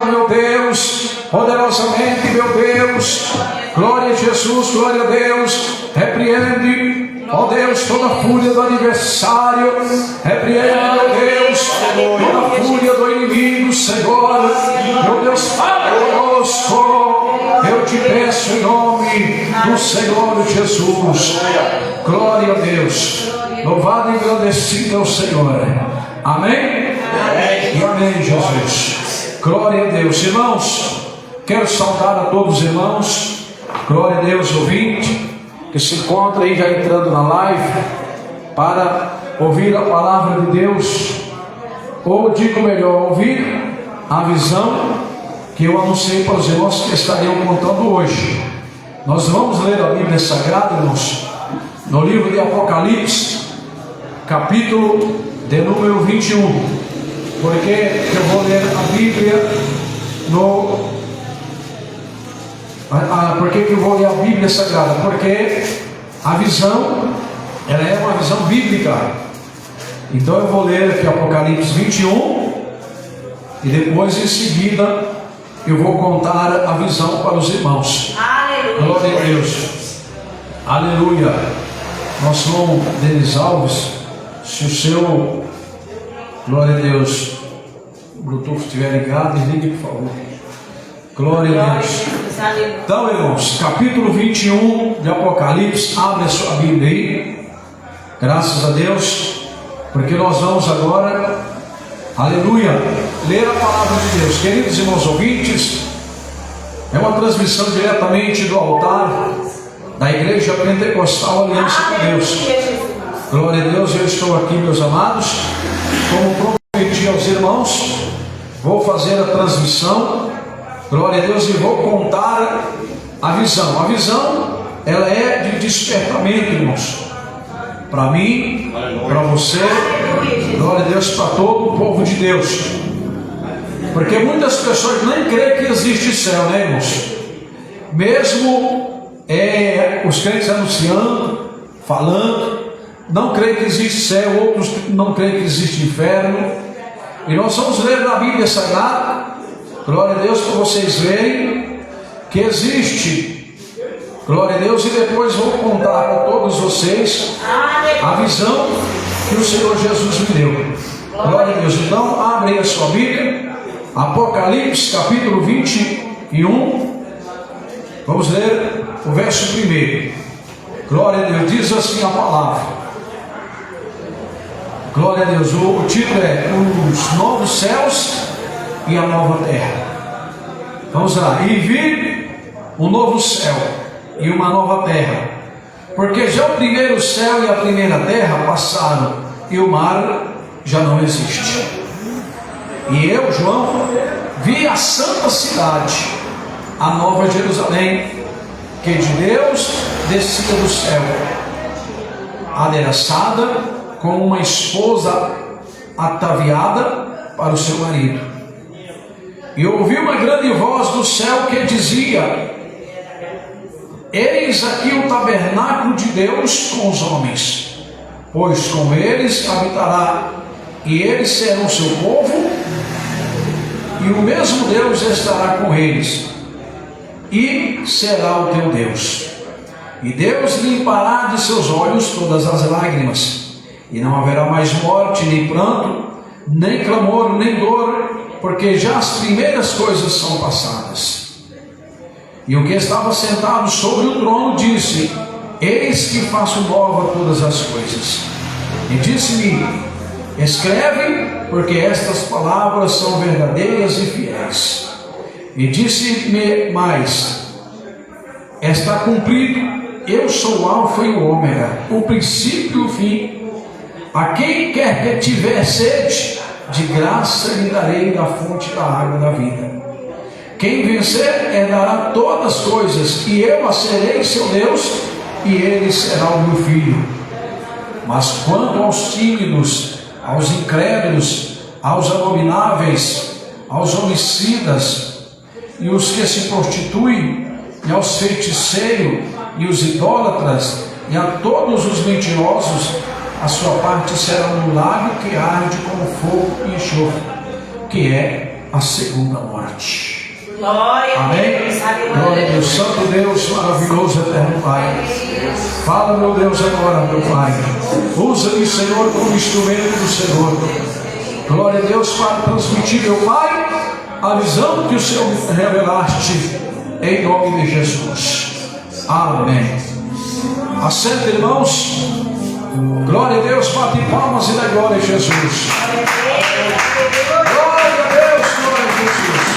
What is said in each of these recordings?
meu Deus, poderosamente, meu Deus. Glória a Jesus, glória a Deus. Repreende, ó Deus, toda a fúria do adversário. Repreende, meu Deus, toda a fúria do inimigo, Senhor. Meu Deus, fala conosco. Eu te peço em nome do Senhor Jesus. Glória a Deus. Louvado e engrandecido é o Senhor. Amém? E amém, Jesus. Glória a Deus. Irmãos, quero saudar a todos os irmãos. Glória a Deus, ouvinte, que se encontra aí já entrando na live para ouvir a palavra de Deus, ou digo melhor, ouvir a visão que eu anunciei para os irmãos que estariam contando hoje. Nós vamos ler a Bíblia Sagrada, irmãos, no livro de Apocalipse, capítulo de número 21. Porque eu vou ler a Bíblia Por que eu vou ler a Bíblia Sagrada? Porque a visão, ela é uma visão bíblica. Então eu vou ler aqui Apocalipse 21 e depois em seguida eu vou contar a visão para os irmãos. Aleluia. Glória a Deus. Aleluia. Nosso irmão Denis Alves, se o seu, glória a Deus, o Bluetooth estiver ligado, desligue por favor. Glória a Deus. Então, irmãos, capítulo 21 de Apocalipse, abre a sua Bíblia aí, graças a Deus, porque nós vamos agora, aleluia, ler a palavra de Deus. Queridos irmãos ouvintes, é uma transmissão diretamente do altar da Igreja Pentecostal Aliança com Deus. Glória a Deus, eu estou aqui, meus amados, como prometi aos irmãos, vou fazer a transmissão. Glória a Deus, e vou contar a visão. A visão, ela é de despertamento, irmãos. Para mim, para você, glória a Deus, para todo o povo de Deus. Porque muitas pessoas nem creem que existe céu, né, irmãos? Mesmo os crentes anunciando, falando, não creem que existe céu, outros não creem que existe inferno. E nós vamos ler na Bíblia Sagrada, glória a Deus, para vocês verem que existe, glória a Deus, e depois vou contar para todos vocês a visão que o Senhor Jesus me deu. Glória a Deus. Então, abre a sua Bíblia, Apocalipse, capítulo 21, vamos ler o verso 1. Glória a Deus, diz assim a palavra. Glória a Deus, o título é Os Novos Céus e a Nova Terra. Vamos lá. E vi um novo céu e uma nova terra, porque já o primeiro céu e a primeira terra passaram, e o mar já não existe. E eu, João, vi a santa cidade, a nova Jerusalém, que de Deus descia do céu, adereçada como uma esposa ataviada para o seu marido. E ouvi uma grande voz do céu que dizia: eis aqui o tabernáculo de Deus com os homens, pois com eles habitará, e eles serão seu povo, e o mesmo Deus estará com eles, e será o teu Deus. E Deus limpará de seus olhos todas as lágrimas, e não haverá mais morte, nem pranto, nem clamor, nem dor, porque já as primeiras coisas são passadas. E o que estava sentado sobre o trono disse: eis que faço nova todas as coisas. E disse-me: escreve, porque estas palavras são verdadeiras e fiéis. E disse-me mais: está cumprido, eu sou o Alfa e o Ômega, o princípio e o fim. A quem quer que tiver sede, de graça lhe darei da fonte da água da vida. Quem vencer herdará todas as coisas, e eu a serei seu Deus, e ele será o meu filho. Mas quanto aos tímidos, aos incrédulos, aos abomináveis, aos homicidas, e os que se prostituem, e aos feiticeiros, e os idólatras, e a todos os mentirosos, a sua parte será no lago que arde como fogo e enxofre, que é a segunda morte. Glória a Amém? Deus. Glória a Deus. Santo Deus, maravilhoso, eterno Pai. Fala, meu Deus, agora, meu Pai. Usa-me, Senhor, como instrumento do Senhor. Glória a Deus, para transmitir, meu Pai, a visão que o Senhor me revelaste, em nome de Jesus. Amém. Assenta, irmãos. Glória a Deus, bate palmas e dá glória a Jesus. Glória a Deus, glória a Jesus.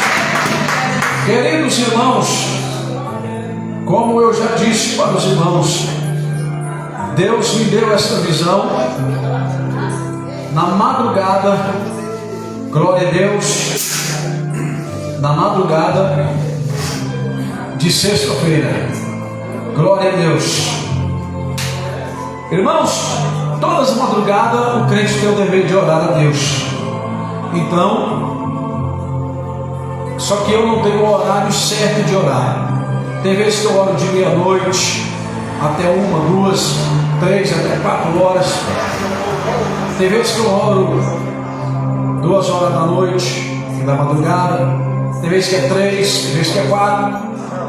Queridos irmãos, como eu já disse para os irmãos, Deus me deu esta visão na madrugada, glória a Deus, na madrugada de sexta-feira, glória a Deus. Irmãos, todas as madrugadas o crente tem o dever de orar a Deus. Então, só que eu não tenho o horário certo de orar. Tem vezes que eu oro de meia-noite até 1, 2, 3, até 4 horas. Tem vezes que eu oro 2 horas da noite, da madrugada. Tem vezes que é 3, tem vezes que é 4,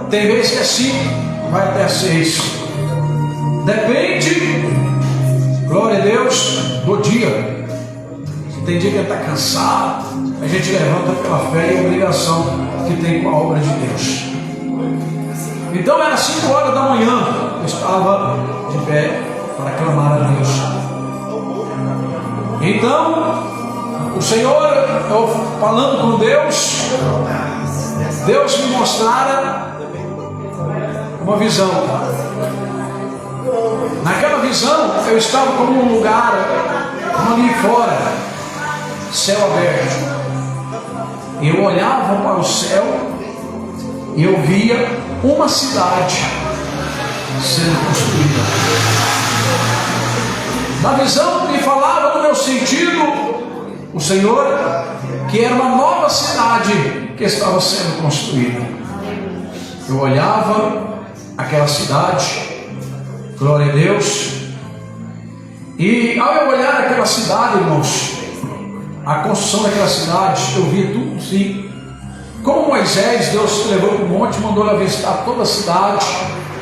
tem vezes que é 5, vai até 6. Depende, glória a Deus, do dia. Tem dia que está cansado, a gente levanta pela fé e a obrigação que tem com a obra de Deus. Então era 5 horas da manhã, eu estava de pé para clamar a Deus. Então, o Senhor, eu falando com Deus, Deus me mostrara uma visão. Naquela visão, eu estava como um lugar, ali fora, céu aberto. Eu olhava para o céu e eu via uma cidade sendo construída. Na visão me falava no meu sentido, o Senhor, que era uma nova cidade que estava sendo construída. Eu olhava aquela cidade, glória a Deus, e ao eu olhar aquela cidade, irmãos, a construção daquela cidade, eu via tudo assim. Como Moisés, Deus levou para o monte, mandou ele avistar toda a cidade,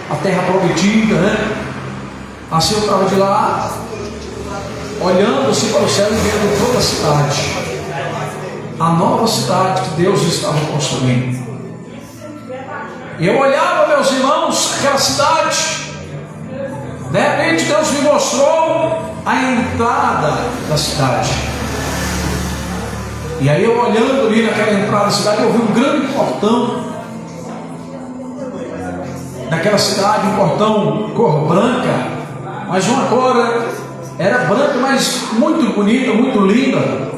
a terra prometida, né? Assim eu estava de lá, olhando assim para o céu e vendo toda a cidade, a nova cidade que Deus estava construindo. E eu olhava, meus irmãos, aquela cidade. De repente Deus me mostrou a entrada da cidade. E aí eu olhando ali naquela entrada da cidade, eu vi um grande portão. Naquela cidade, um portão cor branca, mas uma cor era branca, mas muito bonita, muito linda.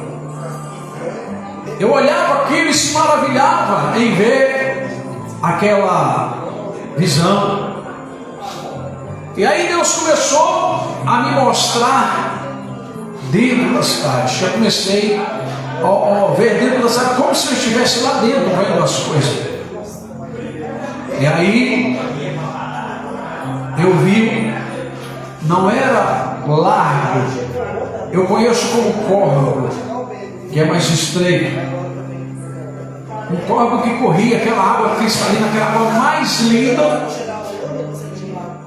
Eu olhava aquilo e se maravilhava em ver aquela visão. E aí Deus começou a me mostrar dentro da cidade. Já comecei a ver dentro da cidade como se eu estivesse lá dentro vendo as coisas. E aí eu vi, não era largo, eu conheço como córrego, que é mais estreito. Um córrego que corria, aquela água cristalina, aquela água mais linda.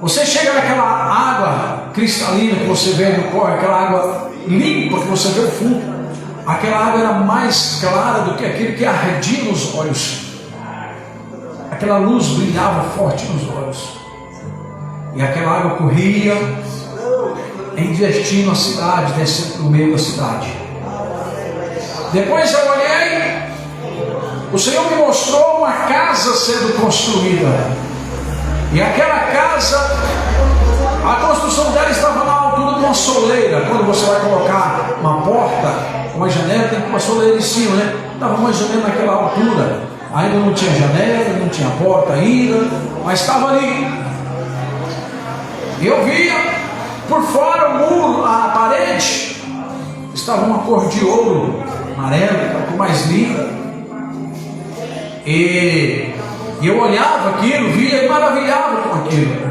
Você chega naquela água cristalina que você vê no córrego, aquela água limpa que você vê o fundo. Aquela água era mais clara do que aquilo que ardia nos olhos. Aquela luz brilhava forte nos olhos. E aquela água corria em destino à cidade, descendo no meio da cidade. Depois eu olhei, o Senhor me mostrou uma casa sendo construída. E aquela casa, a construção dela estava na altura de uma soleira. Quando você vai colocar uma porta, uma janela, tem uma soleira em cima, né? Estava mais ou menos naquela altura. Ainda não tinha janela, não tinha porta ainda, mas estava ali. Eu via por fora o muro, a parede, estava uma cor de ouro, amarelo, a cor mais linda. E eu olhava aquilo, via e maravilhava com aquilo.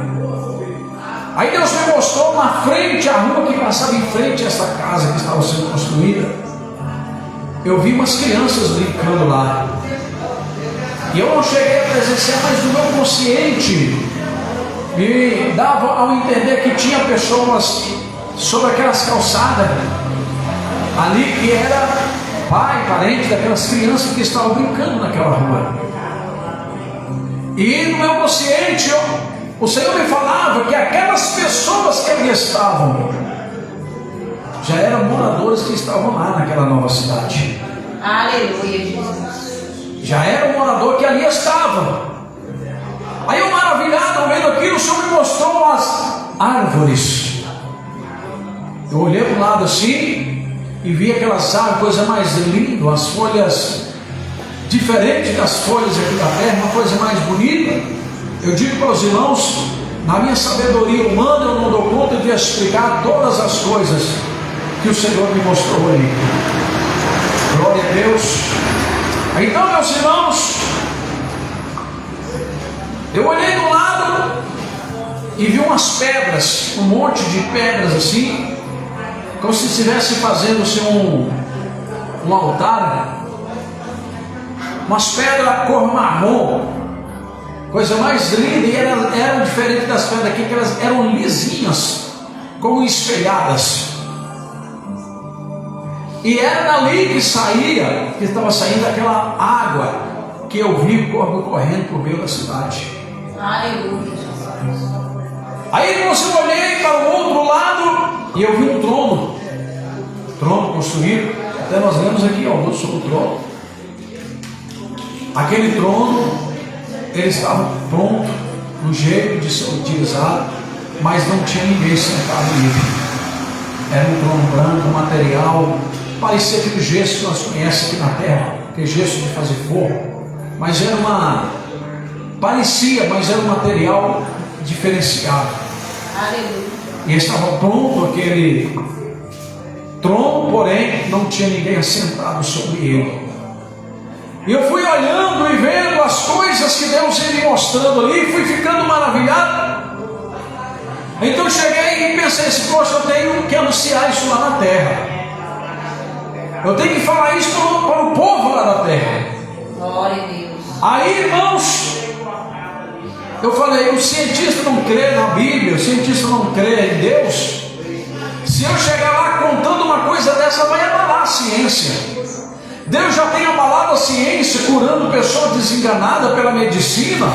Aí Deus me mostrou na frente, a rua que passava em frente a essa casa que estava sendo construída. eu vi umas crianças brincando lá. E eu não cheguei a presenciar, mas o meu consciente me dava ao entender que tinha pessoas sobre aquelas calçadas ali que era pai, parente daquelas crianças que estavam brincando naquela rua. E no meu consciente, o Senhor me falava que aquelas pessoas que ali estavam já eram moradores que estavam lá naquela nova cidade. Aleluia, Jesus. Já era um morador que ali estava. Aí eu maravilhado vendo aquilo, o Senhor me mostrou as árvores. Eu olhei para o lado assim e vi aquelas árvores, coisa mais linda, as folhas diferentes das folhas aqui da terra, uma coisa mais bonita. Eu digo para os irmãos, na minha sabedoria humana eu não dou conta de explicar todas as coisas que o Senhor me mostrou ali. Glória a Deus. Então, meus irmãos, eu olhei do lado e vi umas pedras, um monte de pedras assim, como se estivesse fazendo assim, um altar, umas pedras cor marrom, coisa mais linda, e eram diferentes das pedras aqui, que elas eram lisinhas, como espelhadas. E era dali que estava saindo aquela água que eu vi correndo por meio da cidade. Aleluia. Aí eu olhei para o outro lado e eu vi um trono construído. Até nós lemos aqui sobre o trono. Aquele trono, ele estava pronto, no jeito de ser utilizado, mas não tinha ninguém sentado nele. Era um trono branco, material, parecia aquele gesso que nós conhecemos aqui na terra, aquele gesso de fazer fogo, mas era mas era um material diferenciado. Aleluia. E estava pronto aquele trono, porém não tinha ninguém assentado sobre ele. E eu fui olhando e vendo as coisas que Deus ia me mostrando ali, fui ficando maravilhado. Então eu cheguei e pensei assim, poxa, eu tenho que anunciar isso lá na terra. Eu tenho que falar isso para o povo lá da terra. Glória a Deus. Aí, irmãos, eu falei, o cientista não crê na Bíblia, o cientista não crê em Deus. Se eu chegar lá contando uma coisa dessa, vai abalar a ciência. Deus já tem abalado a ciência, curando pessoas desenganadas pela medicina,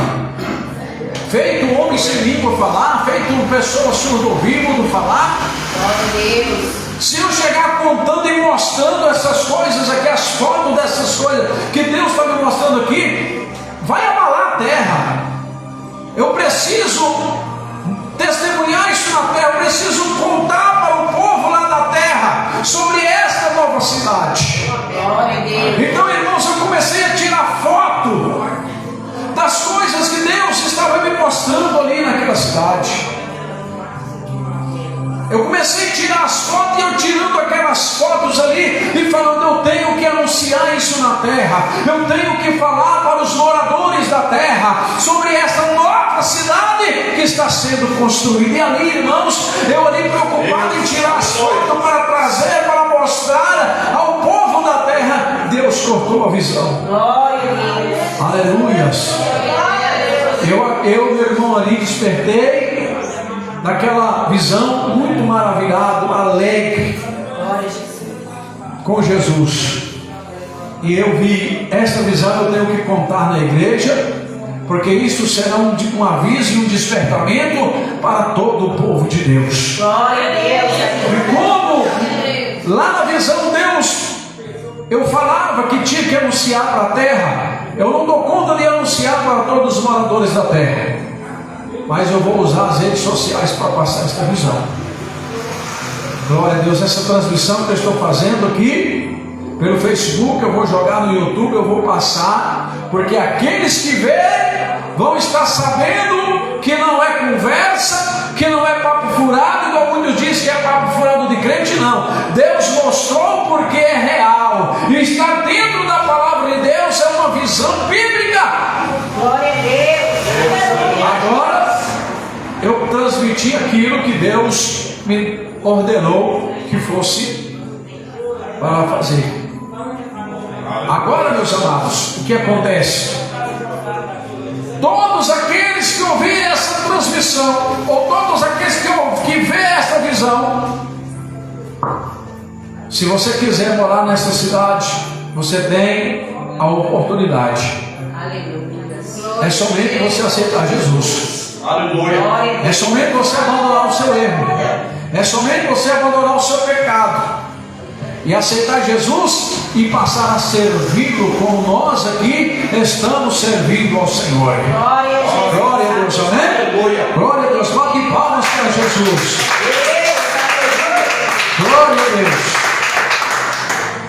feito homem sem língua falar, feito pessoa surdo-ouvido falar. Glória a Deus. Se eu chegar contando e mostrando essas coisas aqui, as fotos dessas coisas que Deus está me mostrando aqui, vai abalar a terra. Eu preciso testemunhar isso na terra, eu preciso contar para o povo lá da terra sobre esta nova cidade. Glória a Deus. Então, irmãos, eu comecei a tirar foto das coisas que Deus estava me mostrando ali naquela cidade. Eu comecei a tirar as fotos e eu tirando aquelas fotos ali e falando, eu tenho que anunciar isso na terra, eu tenho que falar para os moradores da terra sobre esta nova cidade que está sendo construída. E ali, irmãos, eu ali preocupado em tirar as fotos para trazer, para mostrar ao povo da terra, Deus cortou a visão. Glória a Deus. Aleluias. Eu, meu irmão, ali despertei daquela visão muito maravilhado, alegre com Jesus. E eu vi esta visão, eu tenho que contar na igreja, porque isso será um aviso e um despertamento para todo o povo de Deus. Glória a Deus. E como lá na visão Deus, eu falava que tinha que anunciar para a terra, eu não dou conta de anunciar para todos os moradores da terra, mas eu vou usar as redes sociais para passar esta visão. Glória a Deus. Essa transmissão que eu estou fazendo aqui pelo Facebook, eu vou jogar no YouTube, eu vou passar, porque aqueles que verem vão estar sabendo que não é conversa, que não é papo furado, igual muitos dizem que é papo furado de crente. Não, Deus mostrou porque é real e está dentro da palavra de Deus, é uma visão bíblica. Glória a Deus. Agora eu transmiti aquilo que Deus me ordenou que fosse para fazer. Agora, meus amados, o que acontece? Todos aqueles que ouvirem essa transmissão, ou todos aqueles que vêem esta visão, se você quiser morar nesta cidade, você tem a oportunidade. É somente você aceitar Jesus. Aleluia. É somente você abandonar o seu erro. É somente você abandonar o seu pecado e aceitar Jesus e passar a servi-lo como nós aqui estamos servindo ao Senhor. Glória a Deus, amém? Glória a Deus, bate palmas para Jesus. Glória a Deus.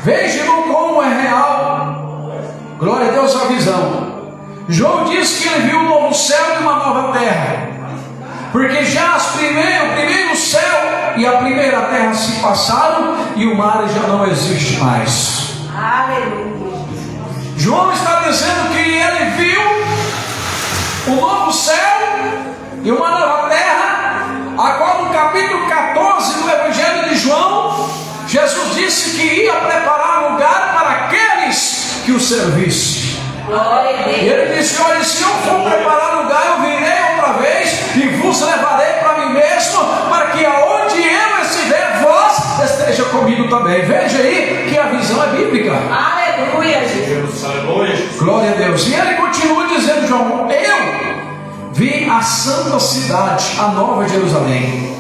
Vejam como é real. Glória a Deus, a visão. João disse que ele viu um novo céu e uma nova terra, porque já o primeiro céu e a primeira terra se passaram e o mar já não existe mais. Aleluia. João está dizendo que ele viu um novo céu e uma nova terra, a qual no capítulo 14 do Evangelho de João, Jesus disse que ia preparar lugar para aqueles que o servissem. E ele disse: olha, se eu for preparar lugar, eu virei outra vez e vos levarei para mim mesmo, para que aonde eu estiver, vós esteja comigo também. Veja aí que a visão é bíblica. Aleluia, Jesus. Glória a Deus. E ele continua dizendo, João: eu vi a santa cidade, a nova Jerusalém,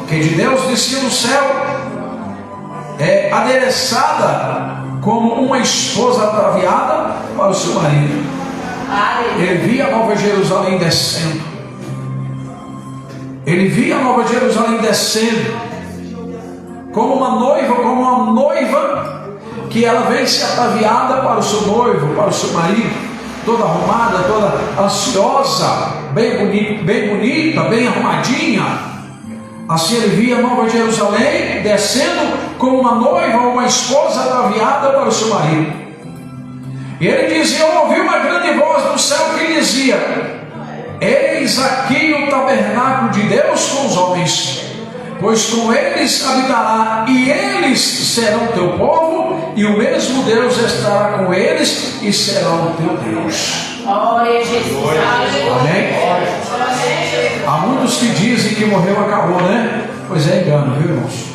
que de Deus descia do céu, adereçada como uma esposa ataviada para o seu marido. Ele via a nova Jerusalém descendo. Ele via a nova Jerusalém descendo como uma noiva que ela vem se ataviada para o seu noivo, para o seu marido, toda arrumada, toda ansiosa, bem bonita, bem arrumadinha. Assim ele via a nova Jerusalém descendo como uma noiva ou uma esposa ataviada para o seu marido. E ele dizia: eu ouvi uma grande voz do céu que dizia: eis aqui o tabernáculo de Deus com os homens, pois com eles habitará, e eles serão teu povo, e o mesmo Deus estará com eles e será o teu Deus. Glória a Jesus. Amém? Há muitos que dizem que morreu, acabou, né? Pois é, engano, viu, irmãos?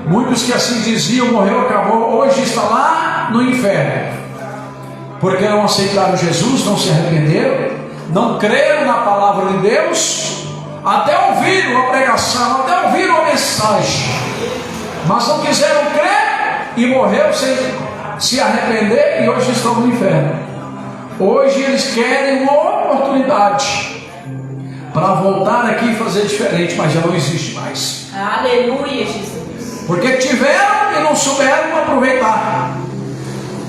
Muitos que assim diziam: morreu, acabou, hoje está lá no inferno, porque não aceitaram Jesus, não se arrependeram, não creram na palavra de Deus, até ouviram a pregação, até ouviram a mensagem, mas não quiseram crer e morreu sem se arrepender, e hoje estão no inferno. Hoje eles querem uma oportunidade para voltar aqui e fazer diferente, mas já não existe mais. Aleluia, Jesus. Porque tiveram e não souberam aproveitar.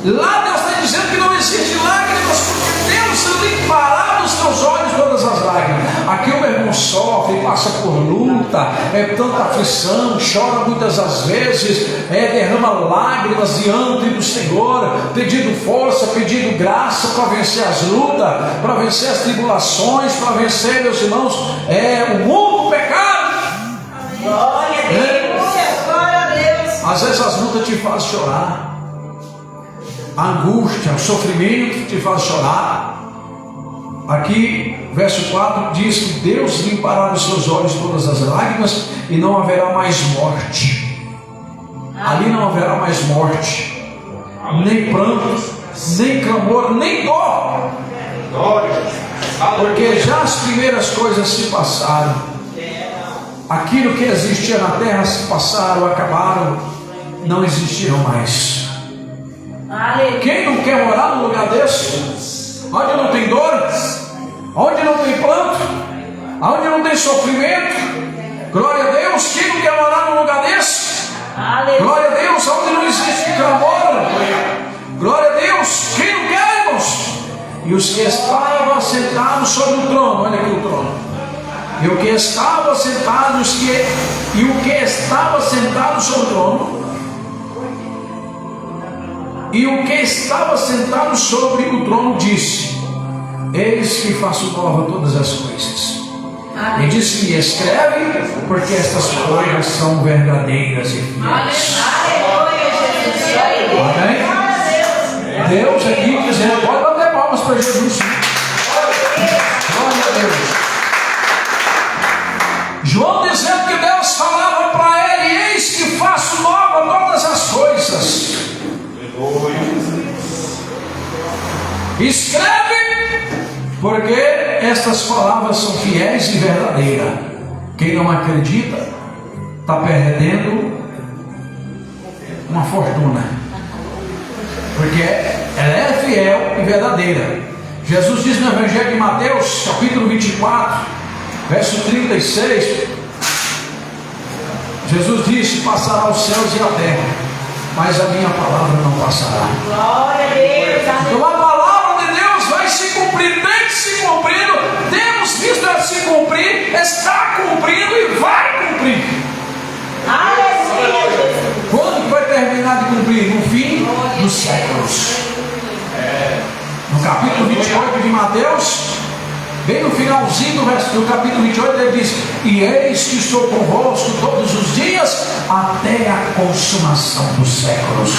Lá Deus está dizendo que não existe lágrimas, porque Deus limpará dos teus olhos todas as lágrimas. Aqui o meu irmão sofre, passa por luta, tanta aflição, chora muitas as vezes, derrama lágrimas diante do Senhor, pedindo força, pedindo graça para vencer as lutas, para vencer as tribulações, para vencer, meus irmãos, o mundo, o pecado. Glória a Deus. Glória a Deus. Às vezes as lutas te fazem chorar. A angústia, o sofrimento te faz chorar. Aqui, verso 4 diz que Deus limpará dos seus olhos todas as lágrimas e não haverá mais morte. Ali não haverá mais morte, nem pranto, nem clamor, nem dor, porque já as primeiras coisas se passaram. Aquilo que existia na terra se passaram, acabaram, não existirão mais. Quem não quer morar num lugar desse? Onde não tem dor, onde não tem planto, onde não tem sofrimento. Glória a Deus. Quem não quer morar num lugar desse? Glória a Deus. Onde não existe clamor. Glória a Deus. Quem não quer, irmãos? E os que estavam sentados sobre o trono, olha aqui o trono, e o que estava sentado sobre o trono, e o que estava sentado sobre o trono disse: eis que faço nova todas as coisas. E disse-me: escreve, porque estas palavras são verdadeiras e fiéis. Amém? Deus aqui dizendo, pode bater palmas para Jesus. Glória a Deus. João dizendo que Deus falava para ele, eis que faço nova todas as coisas. Escreve, porque estas palavras são fiéis e verdadeiras. Quem não acredita está perdendo uma fortuna, porque ela é fiel e verdadeira. Jesus diz no Evangelho de Mateus, capítulo 24, verso 36, Jesus disse, passará os céus e a terra, mas a minha palavra não passará. Glória a Deus. Então a palavra de Deus vai se cumprir, tem se cumprido, temos visto ela se cumprir, está cumprindo e vai cumprir. Aleluia. Quando vai terminar de cumprir? No fim dos séculos. No capítulo 28 de Mateus, bem no finalzinho do capítulo 28, ele diz, e eis que estou convosco todos os dias, até a consumação dos séculos.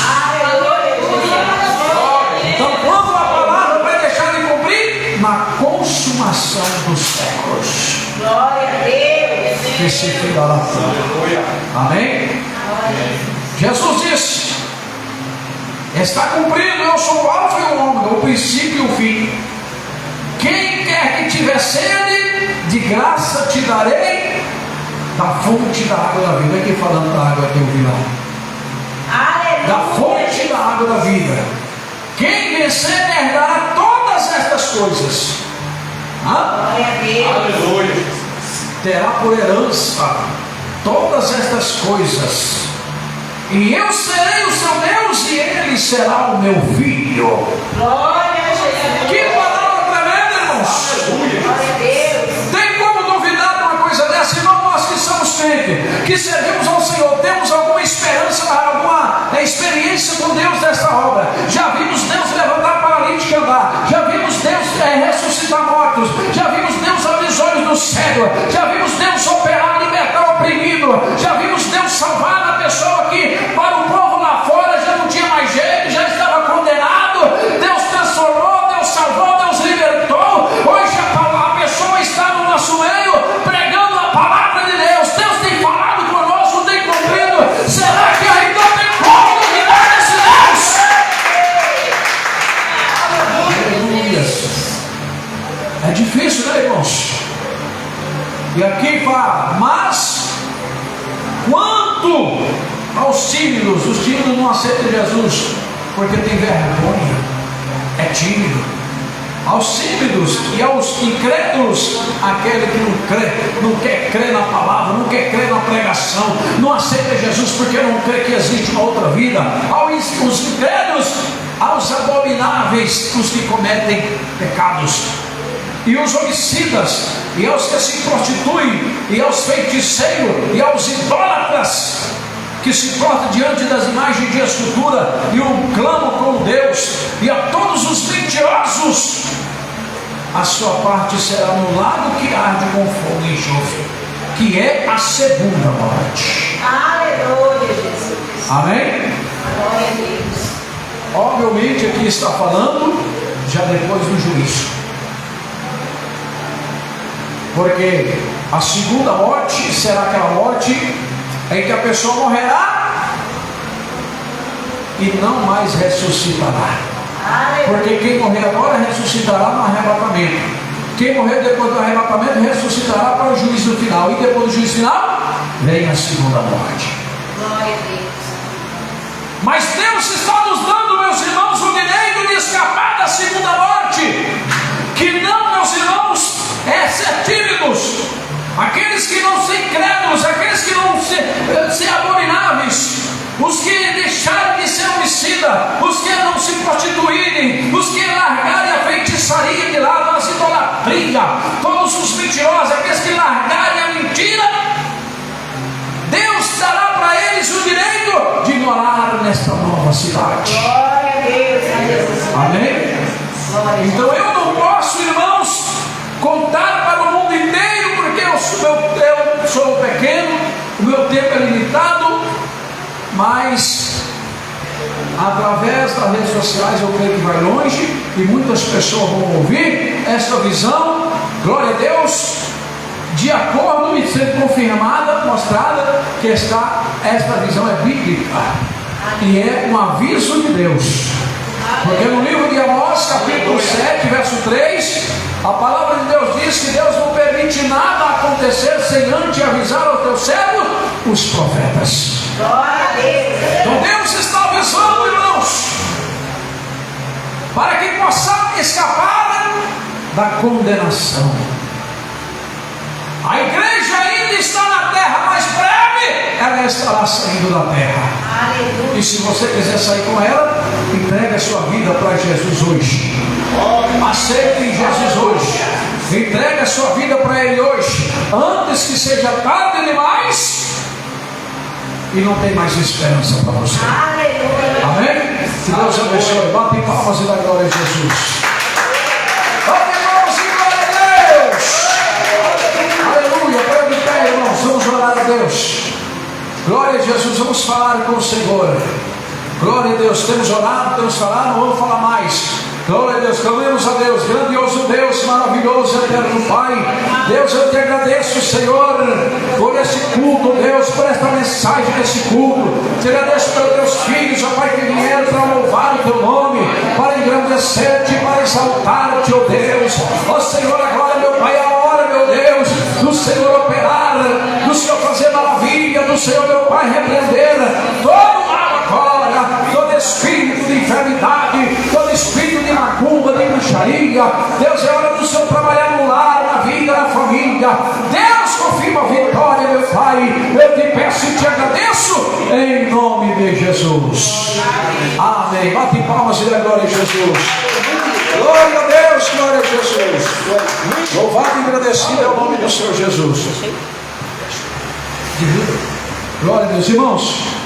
Então quando a palavra vai deixar de cumprir? Na consumação dos séculos. Glória a Deus. Que se ficará tudo. Amém? Jesus disse, está cumprido, eu sou o alfa e o ômega, o princípio e o fim. Quem quer que tiver sede, de graça te darei da fonte da água da vida. Aqui falando da água que eu vi lá. Da fonte da água da vida. Quem vencer herdará todas estas coisas. Glória a Deus. Aleluia. Terá por herança todas estas coisas. E eu serei o seu Deus e ele será o meu filho. Glória a Jesus. Que palavra tremenda, irmãos. Glória a Deus. Tem como duvidar de uma coisa dessa? Irmão, nós que somos crentes, que servimos ao Senhor, temos alguma esperança, alguma experiência com Deus desta obra. Já vimos Deus levantar paralítico e andar. Já vimos Deus ressuscitar mortos. Já vimos Deus abrir os olhos do cego. Já vimos Deus operar, libertar o oprimido. Já vimos Deus salvar a pessoa que para o povo lá fora já não tinha mais jeito, já estava condenado. Deus transformou, Deus salvou, Deus libertou. Hoje a pessoa está no nosso meio pregando a palavra de Deus. Deus tem falado conosco, tem cumprido. Será que ainda tem como duvidar desse Deus? Aleluia. É difícil, né, irmãos? E aqui fala, mas quanto aos tímidos, os tímidos não aceitam Jesus porque tem vergonha, é tímido. Aos tímidos e aos incrédulos, aquele que não crê, não quer crer na palavra, não quer crer na pregação, não aceita Jesus porque não crê que existe uma outra vida. Aos incrédulos, aos abomináveis, os que cometem pecados, e os homicidas, e aos que se prostituem, e aos feiticeiros, e aos idólatras, que se portam diante das imagens de escultura, e o clamam com Deus, e a todos os mentirosos, a sua parte será no lago que arde com fogo e enxofre, que é a segunda morte. Aleluia, Jesus. Amém? Glória a Deus. Obviamente aqui está falando já depois do juízo, porque a segunda morte será aquela morte em que a pessoa morrerá e não mais ressuscitará. Porque quem morrer agora ressuscitará no arrebatamento. Quem morrer depois do arrebatamento ressuscitará para o juízo final. E depois do juízo final vem a segunda morte. Glória a Deus. Mas Deus está nos dando, meus irmãos, o direito de escapar da segunda morte. Que não, meus irmãos, é ser tímidos. Aqueles que não são incrédulos, aqueles que não ser abomináveis, os que deixaram de ser homicida, os que não se prostituírem, os que largarem a feitiçaria de lado, as idolatrias, todos os mentirosos, aqueles que largarem a mentira, Deus dará para eles o direito de morar nesta nova cidade. Glória a Deus. Amém? Então eu não posso, irmãos, contar para o mundo inteiro, porque eu sou pequeno, o meu tempo é limitado, mas através das redes sociais, eu creio que vai longe e muitas pessoas vão ouvir esta visão, glória a Deus, de acordo e sendo confirmada, mostrada que esta visão é bíblica e é um aviso de Deus. Porque no livro de Amós, capítulo 7, verso 3, a palavra de Deus diz que Deus não permite nada acontecer sem antes avisar ao teu servo, os profetas. Então Deus está avisando, irmãos, para que possamos escapar da condenação. A igreja ainda está na terra, mas breve ela estará saindo da terra. Aleluia. E se você quiser sair com ela, entregue a sua vida para Jesus hoje. Aceite Jesus hoje. Entregue a sua vida para Ele hoje, antes que seja tarde demais e não tem mais esperança para você. Aleluia. Amém? Que Deus abençoe. Bate palmas e dá glória a Jesus. Bate palmas e glória a Deus. Aleluia. Para de pé, irmãos. Vamos orar a Deus. Glória a Jesus. Vamos falar com o Senhor. Glória a Deus. Temos orado, temos falado, não vamos falar mais. Glória a Deus, clamemos a Deus, grandioso Deus, maravilhoso, eterno Pai. Deus, eu te agradeço, Senhor, por esse culto, Deus, por esta mensagem desse culto. Te agradeço pelos teus filhos, ó Pai, que vieram para louvar o teu nome, para engrandecer-te, para exaltar-te, ó Deus. Ó Senhor, agora, meu Pai, é a hora, meu Deus, do Senhor operar, do Senhor fazer maravilha, do Senhor, meu Pai, repreender todo mal agora, todo espírito de enfermidade, todo espírito de macumba, de bruxaria. Deus, é hora do Senhor trabalhar no lar, na vida, na família. Deus, confirma a vitória, meu Pai. Eu te peço e te agradeço em nome de Jesus. Amém. Bate palmas e dê glória a Jesus. Glória a Deus, glória a Jesus. Louvado e agradecido é o nome do Senhor Jesus. Glória a Deus, irmãos.